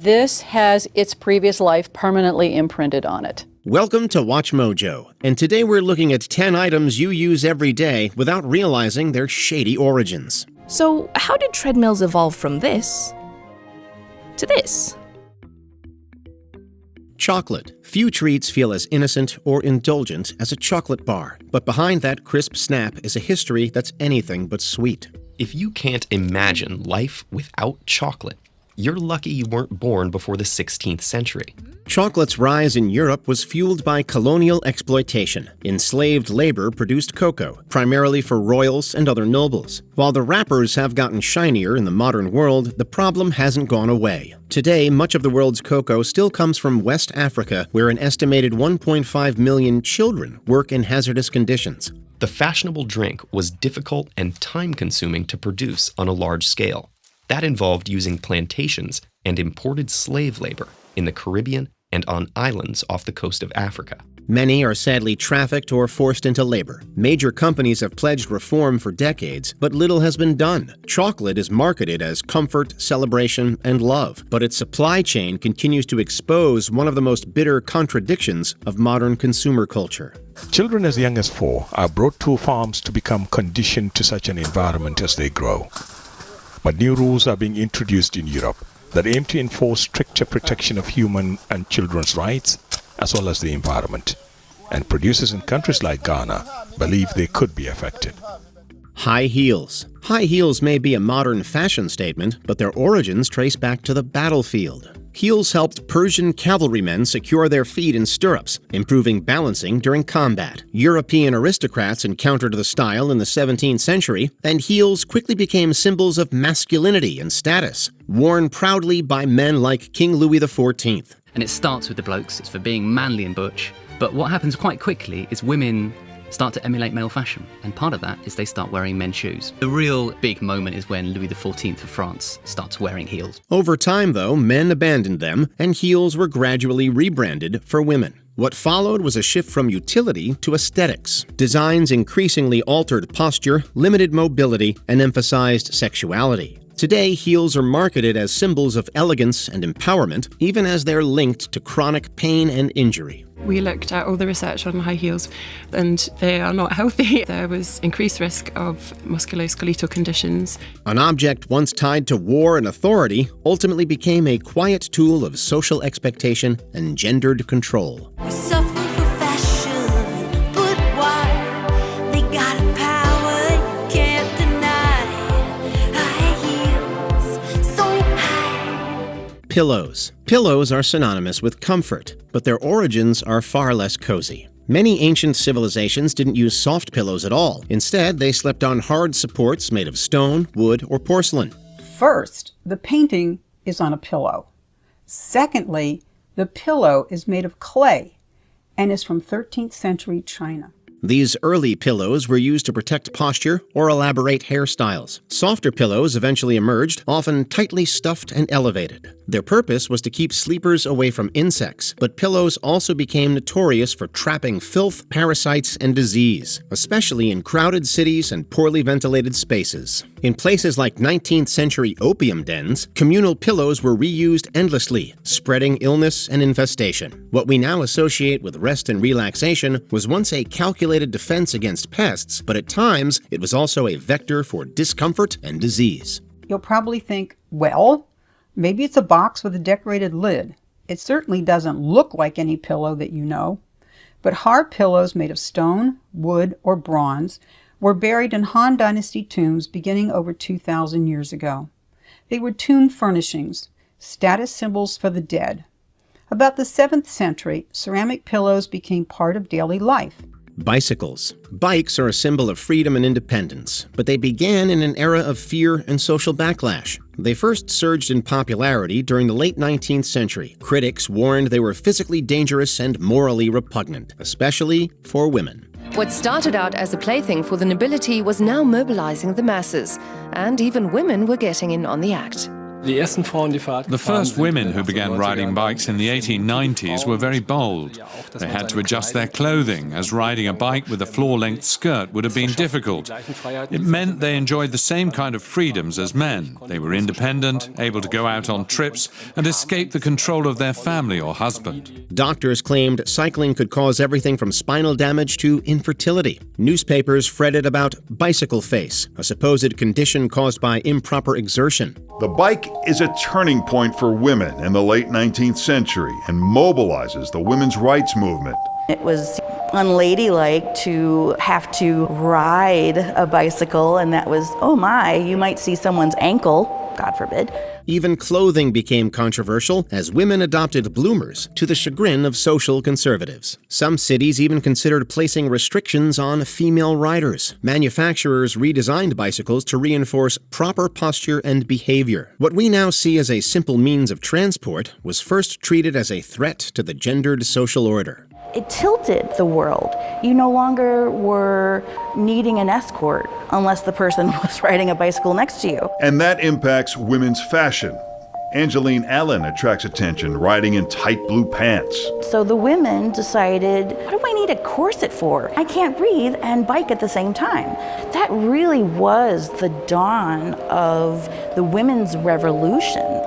This has its previous life permanently imprinted on it. Welcome to Watch Mojo, and today we're looking at 10 items you use every day without realizing their shady origins. So, how did treadmills evolve from this to this? Chocolate. Few treats feel as innocent or indulgent as a chocolate bar, but behind that crisp snap is a history that's anything but sweet. If you can't imagine life without chocolate, you're lucky you weren't born before the 16th century. Chocolate's rise in Europe was fueled by colonial exploitation. Enslaved labor produced cocoa, primarily for royals and other nobles. While the wrappers have gotten shinier in the modern world, the problem hasn't gone away. Today, much of the world's cocoa still comes from West Africa, where an estimated 1.5 million children work in hazardous conditions. The fashionable drink was difficult and time-consuming to produce on a large scale. That involved using plantations and imported slave labor in the Caribbean and on islands off the coast of Africa. Many are sadly trafficked or forced into labor. Major companies have pledged reform for decades, but little has been done. Chocolate is marketed as comfort, celebration, and love, but its supply chain continues to expose one of the most bitter contradictions of modern consumer culture. Children as young as 4 are brought to farms to become conditioned to such an environment as they grow. But new rules are being introduced in Europe that aim to enforce stricter protection of human and children's rights, as well as the environment. And producers in countries like Ghana believe they could be affected. High heels. High heels may be a modern fashion statement, but their origins trace back to the battlefield. Heels helped Persian cavalrymen secure their feet in stirrups, improving balancing during combat. European aristocrats encountered the style in the 17th century, and heels quickly became symbols of masculinity and status, worn proudly by men like King Louis XIV. And it starts with the blokes, it's for being manly and butch, but what happens quite quickly is women start to emulate male fashion, and part of that is they start wearing men's shoes. The real big moment is when Louis XIV of France starts wearing heels. Over time, though, men abandoned them, and heels were gradually rebranded for women. What followed was a shift from utility to aesthetics. Designs increasingly altered posture, limited mobility, and emphasized sexuality. Today, heels are marketed as symbols of elegance and empowerment, even as they're linked to chronic pain and injury. We looked at all the research on high heels and they are not healthy. There was increased risk of musculoskeletal conditions. An object once tied to war and authority ultimately became a quiet tool of social expectation and gendered control. We suffer for fashion, but why? They got a power you can't deny. High heels, so high. Pillows. Pillows are synonymous with comfort, but their origins are far less cozy. Many ancient civilizations didn't use soft pillows at all. Instead, they slept on hard supports made of stone, wood, or porcelain. First, the painting is on a pillow. Secondly, the pillow is made of clay and is from 13th century China. These early pillows were used to protect posture or elaborate hairstyles. Softer pillows eventually emerged, often tightly stuffed and elevated. Their purpose was to keep sleepers away from insects, but pillows also became notorious for trapping filth, parasites, and disease, especially in crowded cities and poorly ventilated spaces. In places like 19th century opium dens, communal pillows were reused endlessly, spreading illness and infestation. What we now associate with rest and relaxation was once a calculated defense against pests, but at times it was also a vector for discomfort and disease. You'll probably think, well, maybe it's a box with a decorated lid. It certainly doesn't look like any pillow that you know. But hard pillows made of stone, wood, or bronze were buried in Han Dynasty tombs beginning over 2,000 years ago. They were tomb furnishings, status symbols for the dead. About the 7th century, ceramic pillows became part of daily life. Bicycles. Bikes are a symbol of freedom and independence, but they began in an era of fear and social backlash. They first surged in popularity during the late 19th century. Critics warned they were physically dangerous and morally repugnant, especially for women. What started out as a plaything for the nobility was now mobilizing the masses, and even women were getting in on the act. The first women who began riding bikes in the 1890s were very bold. They had to adjust their clothing, as riding a bike with a floor-length skirt would have been difficult. It meant they enjoyed the same kind of freedoms as men. They were independent, able to go out on trips, and escape the control of their family or husband. Doctors claimed cycling could cause everything from spinal damage to infertility. Newspapers fretted about bicycle face, a supposed condition caused by improper exertion. The bike is a turning point for women in the late 19th century and mobilizes the women's rights movement. It was unladylike to have to ride a bicycle, and that was, oh my, you might see someone's ankle, God forbid. Even clothing became controversial as women adopted bloomers to the chagrin of social conservatives. Some cities even considered placing restrictions on female riders. Manufacturers redesigned bicycles to reinforce proper posture and behavior. What we now see as a simple means of transport was first treated as a threat to the gendered social order. It tilted the world. You no longer were needing an escort unless the person was riding a bicycle next to you. And that impacts women's fashion. Angeline Allen attracts attention riding in tight blue pants. So the women decided, what do I need a corset for? I can't breathe and bike at the same time. That really was the dawn of the women's revolution.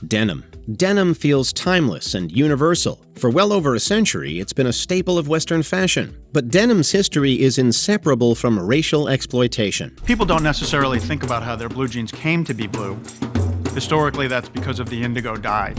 Denim. Denim feels timeless and universal. For well over a century, it's been a staple of Western fashion. But denim's history is inseparable from racial exploitation. People don't necessarily think about how their blue jeans came to be blue. Historically, that's because of the indigo dye.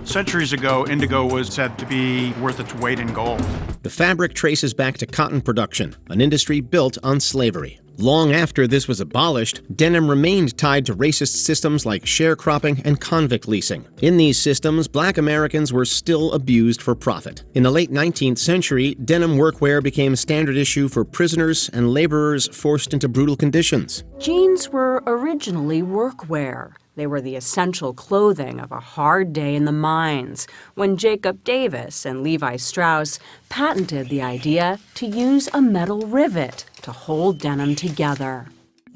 Centuries ago, indigo was said to be worth its weight in gold. The fabric traces back to cotton production, an industry built on slavery. Long after this was abolished, denim remained tied to racist systems like sharecropping and convict leasing. In these systems, black Americans were still abused for profit. In the late 19th century, denim workwear became standard issue for prisoners and laborers forced into brutal conditions. Jeans were originally workwear. They were the essential clothing of a hard day in the mines when Jacob Davis and Levi Strauss patented the idea to use a metal rivet to hold denim together.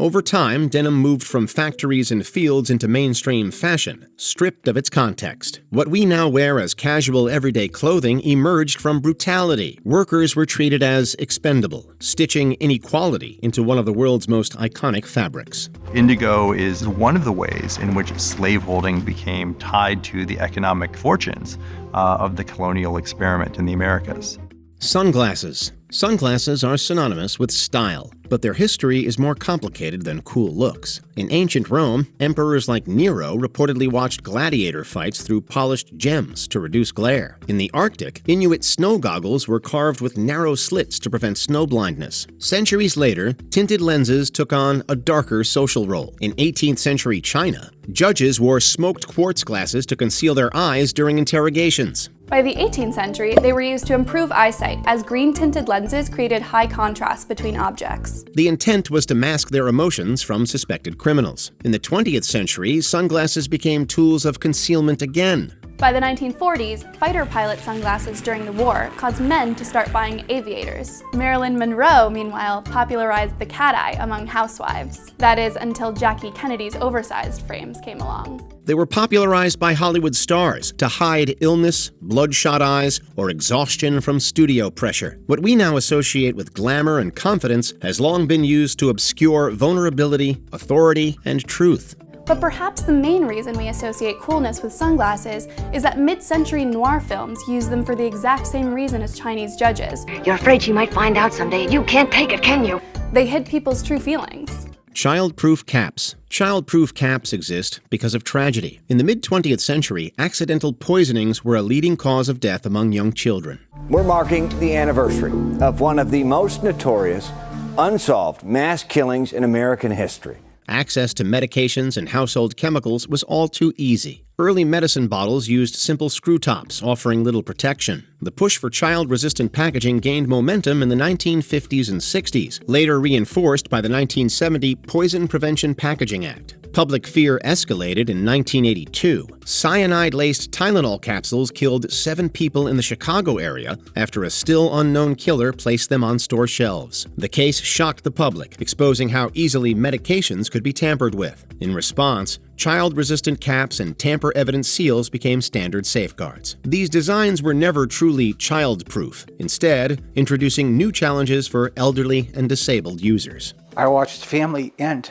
Over time, denim moved from factories and fields into mainstream fashion, stripped of its context. What we now wear as casual everyday clothing emerged from brutality. Workers were treated as expendable, stitching inequality into one of the world's most iconic fabrics. Indigo is one of the ways in which slaveholding became tied to the economic fortunes of the colonial experiment in the Americas. Sunglasses. Sunglasses are synonymous with style, but their history is more complicated than cool looks. In ancient Rome, emperors like Nero reportedly watched gladiator fights through polished gems to reduce glare. In the Arctic, Inuit snow goggles were carved with narrow slits to prevent snow blindness. Centuries later, tinted lenses took on a darker social role. In 18th century China, judges wore smoked quartz glasses to conceal their eyes during interrogations. By the 18th century, they were used to improve eyesight, as green-tinted lenses created high contrast between objects. The intent was to mask their emotions from suspected criminals. In the 20th century, sunglasses became tools of concealment again. By the 1940s, fighter pilot sunglasses during the war caused men to start buying aviators. Marilyn Monroe, meanwhile, popularized the cat eye among housewives. That is, until Jackie Kennedy's oversized frames came along. They were popularized by Hollywood stars to hide illness, bloodshot eyes, or exhaustion from studio pressure. What we now associate with glamour and confidence has long been used to obscure vulnerability, authority, and truth. But perhaps the main reason we associate coolness with sunglasses is that mid-century noir films use them for the exact same reason as Chinese judges. You're afraid she might find out someday. You can't take it, can you? They hid people's true feelings. Childproof caps. Childproof caps exist because of tragedy. In the mid-20th century, accidental poisonings were a leading cause of death among young children. We're marking the anniversary of one of the most notorious, unsolved mass killings in American history. Access to medications and household chemicals was all too easy. Early medicine bottles used simple screw tops, offering little protection. The push for child-resistant packaging gained momentum in the 1950s and 60s, later reinforced by the 1970 Poison Prevention Packaging Act. Public fear escalated in 1982. Cyanide-laced Tylenol capsules killed 7 people in the Chicago area after a still unknown killer placed them on store shelves. The case shocked the public, exposing how easily medications could be tampered with. In response, child-resistant caps and tamper-evident seals became standard safeguards. These designs were never truly child-proof, instead introducing new challenges for elderly and disabled users. I watched family end.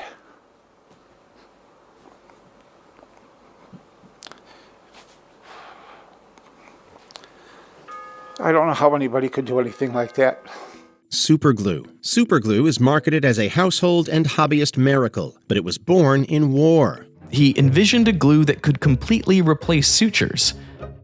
I don't know how anybody could do anything like that. Superglue. Superglue is marketed as a household and hobbyist miracle, but it was born in war. He envisioned a glue that could completely replace sutures.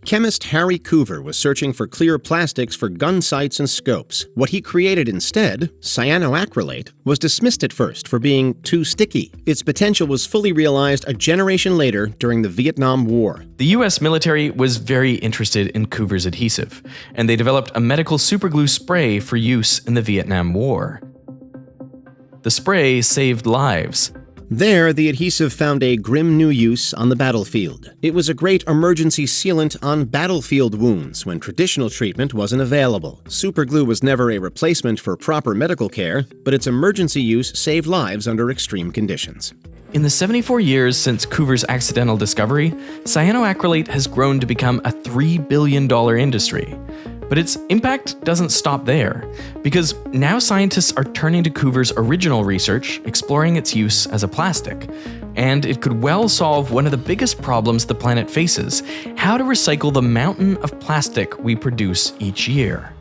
Chemist Harry Coover was searching for clear plastics for gun sights and scopes. What he created instead, cyanoacrylate, was dismissed at first for being too sticky. Its potential was fully realized a generation later during the Vietnam War. The U.S. military was very interested in Coover's adhesive, and they developed a medical superglue spray for use in the Vietnam War. The spray saved lives. There, the adhesive found a grim new use on the battlefield. It was a great emergency sealant on battlefield wounds when traditional treatment wasn't available. Superglue was never a replacement for proper medical care, but its emergency use saved lives under extreme conditions. In the 74 years since Coover's accidental discovery, cyanoacrylate has grown to become a $3 billion industry. But its impact doesn't stop there, because now scientists are turning to Coover's original research, exploring its use as a plastic. And it could well solve one of the biggest problems the planet faces: how to recycle the mountain of plastic we produce each year.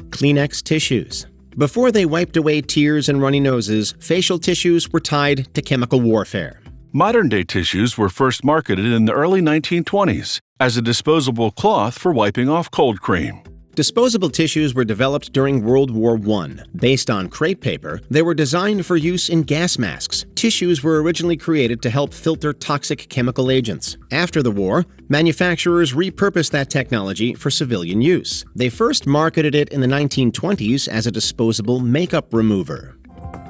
Kleenex tissues. Before they wiped away tears and runny noses, facial tissues were tied to chemical warfare. Modern-day tissues were first marketed in the early 1920s as a disposable cloth for wiping off cold cream. Disposable tissues were developed during World War I. Based on crepe paper, they were designed for use in gas masks. Tissues were originally created to help filter toxic chemical agents. After the war, manufacturers repurposed that technology for civilian use. They first marketed it in the 1920s as a disposable makeup remover.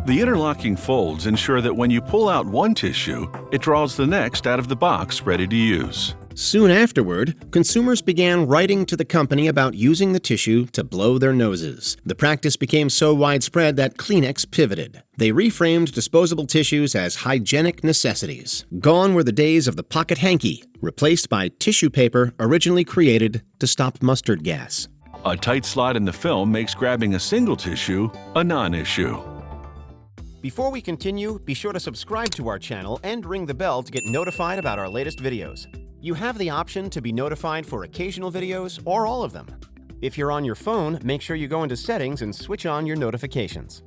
The interlocking folds ensure that when you pull out one tissue, it draws the next out of the box ready to use. Soon afterward, consumers began writing to the company about using the tissue to blow their noses. The practice became so widespread that Kleenex pivoted. They reframed disposable tissues as hygienic necessities. Gone were the days of the pocket hanky, replaced by tissue paper originally created to stop mustard gas. A tight slot in the film makes grabbing a single tissue a non-issue. Before we continue, be sure to subscribe to our channel and ring the bell to get notified about our latest videos. You have the option to be notified for occasional videos or all of them. If you're on your phone, make sure you go into Settings and switch on your notifications.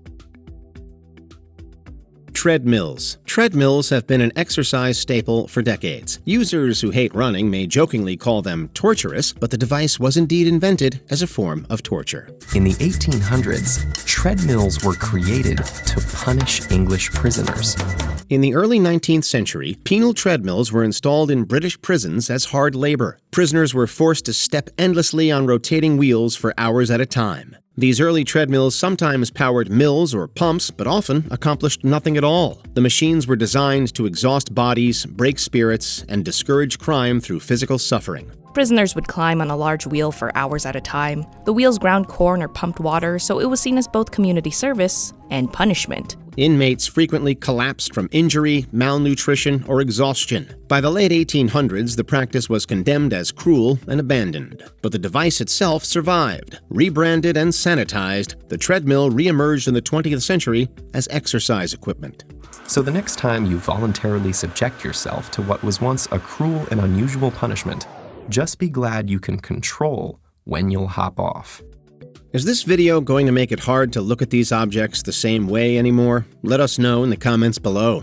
Treadmills. Treadmills have been an exercise staple for decades. Users who hate running may jokingly call them torturous, but the device was indeed invented as a form of torture. In the 1800s, treadmills were created to punish English prisoners. In the early 19th century, penal treadmills were installed in British prisons as hard labor. Prisoners were forced to step endlessly on rotating wheels for hours at a time. These early treadmills sometimes powered mills or pumps, but often accomplished nothing at all. The machines were designed to exhaust bodies, break spirits, and discourage crime through physical suffering. Prisoners would climb on a large wheel for hours at a time. The wheels ground corn or pumped water, so it was seen as both community service and punishment. Inmates frequently collapsed from injury, malnutrition, or exhaustion. By the late 1800s, the practice was condemned as cruel and abandoned. But the device itself survived. Rebranded and sanitized, the treadmill re-emerged in the 20th century as exercise equipment. So the next time you voluntarily subject yourself to what was once a cruel and unusual punishment, just be glad you can control when you'll hop off. Is this video going to make it hard to look at these objects the same way anymore? Let us know in the comments below.